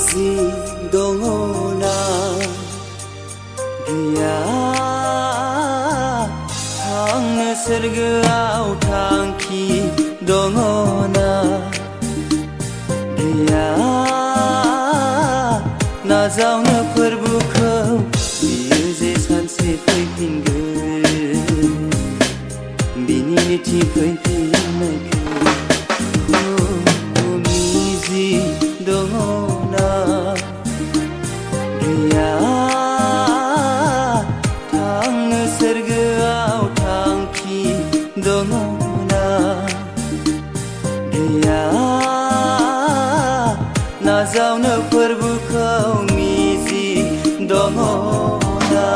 मिजि दङना गैया थांनो सोरगोआव थांखि दङना गैया नाजावनो फोरबोखौ बियो जे सानसे फैफिनगोन बिनि थि फैफिननायखौ मिजि दङना गैया थांनो सोरगोआव थांखि दङना गैया नाजावनो फोरबोखौ मिजि दङना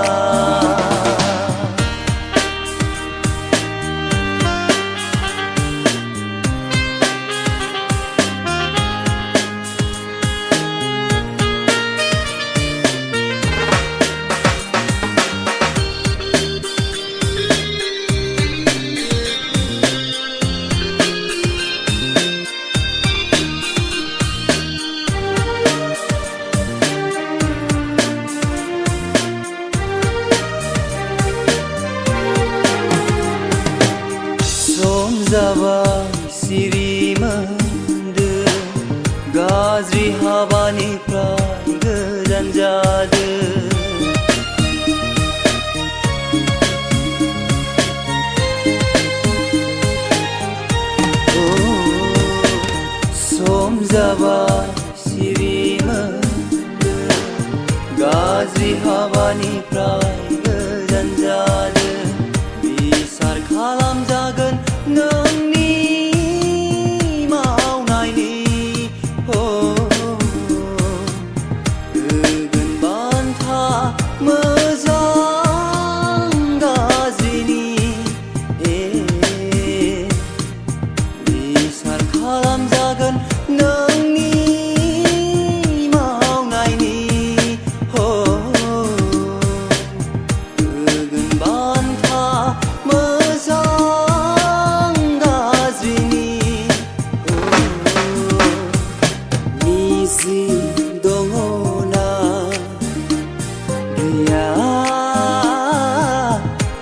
जाबाय सिरि मोनदो गाज्रि हाबानिफ्राय गोजान जादो सम जाबाय सिरि मोनदो गाज्रि हाबानिफ्राय गोजान जादो बिसार खालामजागोन नोंनि मावनायनि होगोन बान्था मोजां गाज्रिनि बिसार खालामजागोन नोंनि मावनायनि होगोन बान्था मिजि दङना गैया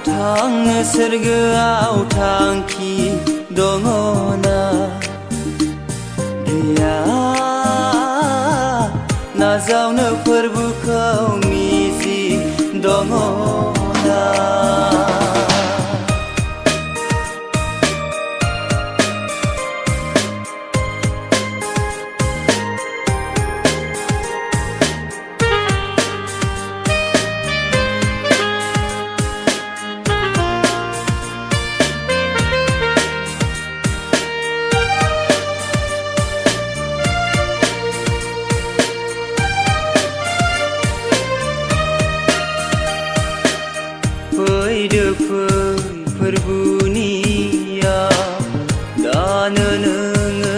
थांनो सोरगोआव थांखि दङना गैया नाजावनो फोरबोखौ मिजि दङना फैदो फै फोरबोनिया दानो नोङो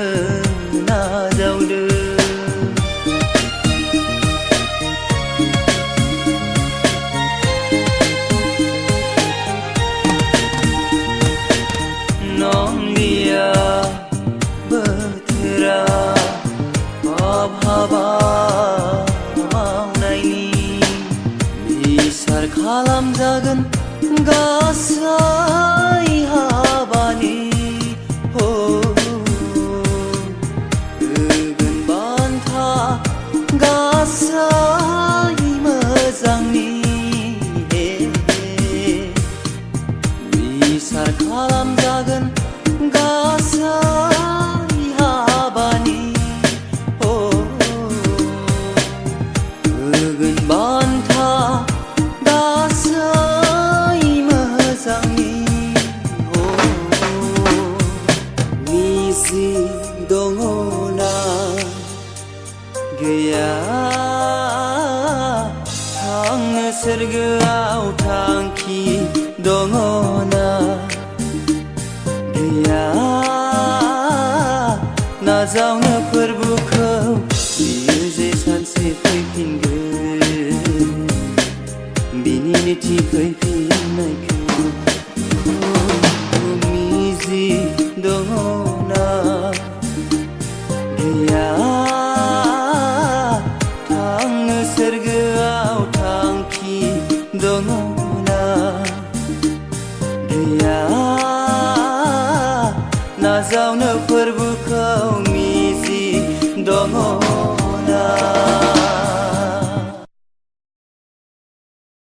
नाजावदो नंलिया बोथोरा हाबा मावनायनि बिसार खालामजागोन गासै हाबानि होगोन बान्था गासै मोजांनि बिसार खालामजागोन गासै हाबानि होगोन बान्था मिजि दङना गैया थांनो सोरगोआव थांखि दङना गैया नाजावनो फोरबोखौ बियो जे सानसे फैफिनगोन बिनि थि फैफिननायखौ मिजि दङना गैया दङ